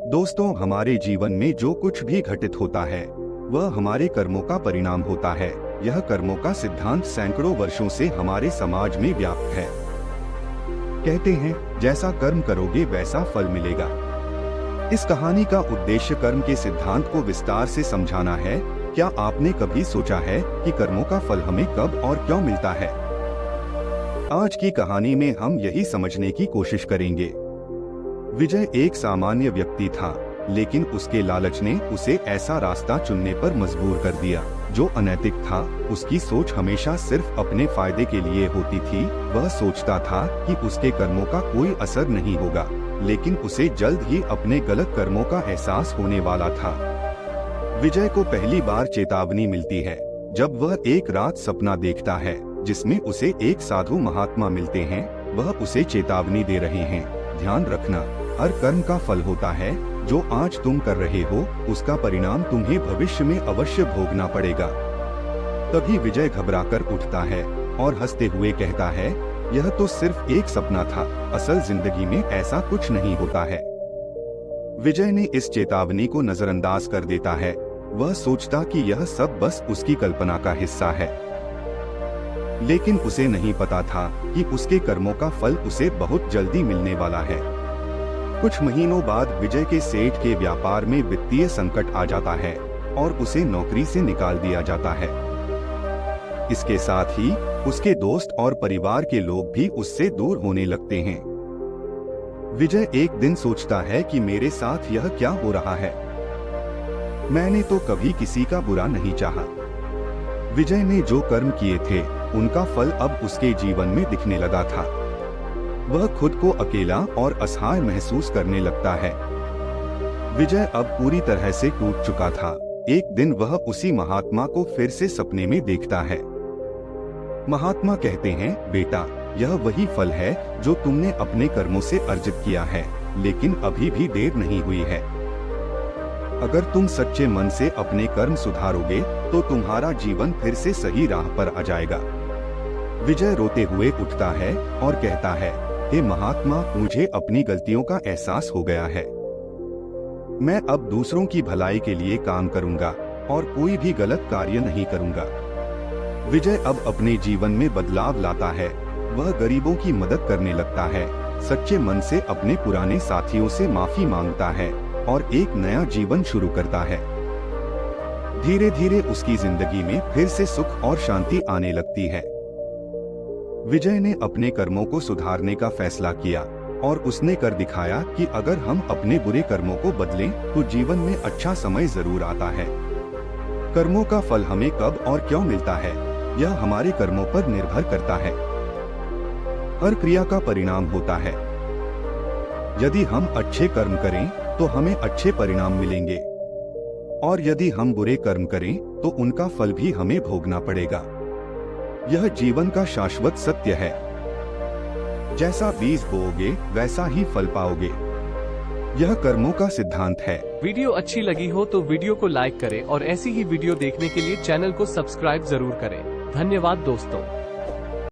दोस्तों, हमारे जीवन में जो कुछ भी घटित होता है वह हमारे कर्मों का परिणाम होता है। यह कर्मों का सिद्धांत सैकड़ों वर्षों से हमारे समाज में व्याप्त है। कहते हैं, जैसा कर्म करोगे वैसा फल मिलेगा। इस कहानी का उद्देश्य कर्म के सिद्धांत को विस्तार से समझाना है। क्या आपने कभी सोचा है कि कर्मों का फल हमें कब और क्यों मिलता है? आज की कहानी में हम यही समझने की कोशिश करेंगे। विजय एक सामान्य व्यक्ति था, लेकिन उसके लालच ने उसे ऐसा रास्ता चुनने पर मजबूर कर दिया जो अनैतिक था। उसकी सोच हमेशा सिर्फ अपने फायदे के लिए होती थी। वह सोचता था कि उसके कर्मों का कोई असर नहीं होगा, लेकिन उसे जल्द ही अपने गलत कर्मों का एहसास होने वाला था। विजय को पहली बार चेतावनी मिलती है जब वह एक रात सपना देखता है जिसमें उसे एक साधु महात्मा मिलते हैं। वह उसे चेतावनी दे रहे हैं, ध्यान रखना, हर कर्म का फल होता है। जो आज तुम कर रहे हो उसका परिणाम तुम्हें भविष्य में अवश्य भोगना पड़ेगा। तभी विजय घबराकर उठता है और हंसते हुए कहता है, यह तो सिर्फ एक सपना था, असल जिंदगी में ऐसा कुछ नहीं होता है। विजय ने इस चेतावनी को नजरअंदाज कर देता है। वह सोचता कि यह सब बस उसकी कल्पना का हिस्सा है, लेकिन उसे नहीं पता था कि उसके कर्मों का फल उसे बहुत जल्दी मिलने वाला है। कुछ महीनों बाद विजय के सेठ के व्यापार में वित्तीय संकट आ जाता है और उसे नौकरी से निकाल दिया जाता है। इसके साथ ही उसके दोस्त और परिवार के लोग भी उससे दूर होने लगते हैं। विजय एक दिन सोचता है कि मेरे साथ यह क्या हो रहा है? मैंने तो कभी किसी का बुरा नहीं चाहा। विजय ने जो कर्म किए थे उनका फल अब उसके जीवन में दिखने लगा था। वह खुद को अकेला और असहाय महसूस करने लगता है। विजय अब पूरी तरह से टूट चुका था। एक दिन वह उसी महात्मा को फिर से सपने में देखता है। महात्मा कहते हैं, बेटा, यह वही फल है जो तुमने अपने कर्मों से अर्जित किया है, लेकिन अभी भी देर नहीं हुई है। अगर तुम सच्चे मन से अपने कर्म सुधारोगे तो तुम्हारा जीवन फिर से सही राह पर आ जाएगा। विजय रोते हुए उठता है और कहता है, हे महात्मा, मुझे अपनी गलतियों का एहसास हो गया है। मैं अब दूसरों की भलाई के लिए काम करूंगा और कोई भी गलत कार्य नहीं करूंगा। विजय अब अपने जीवन में बदलाव लाता है। वह गरीबों की मदद करने लगता है, सच्चे मन से अपने पुराने साथियों से माफी मांगता है और एक नया जीवन शुरू करता है। धीरे धीरे उसकी जिंदगी में फिर से सुख और शांति आने लगती है। विजय ने अपने कर्मों को सुधारने का फैसला किया और उसने कर दिखाया कि अगर हम अपने बुरे कर्मों को बदलें तो जीवन में अच्छा समय जरूर आता है। कर्मों का फल हमें कब और क्यों मिलता है, यह हमारे कर्मों पर निर्भर करता है। हर क्रिया का परिणाम होता है। यदि हम अच्छे कर्म करें तो हमें अच्छे परिणाम मिलेंगे, और यदि हम बुरे कर्म करें तो उनका फल भी हमें भोगना पड़ेगा। यह जीवन का शाश्वत सत्य है। जैसा बीज बोओगे वैसा ही फल पाओगे। यह कर्मों का सिद्धांत है। वीडियो अच्छी लगी हो तो वीडियो को लाइक करें और ऐसी ही वीडियो देखने के लिए चैनल को सब्सक्राइब जरूर करें। धन्यवाद दोस्तों।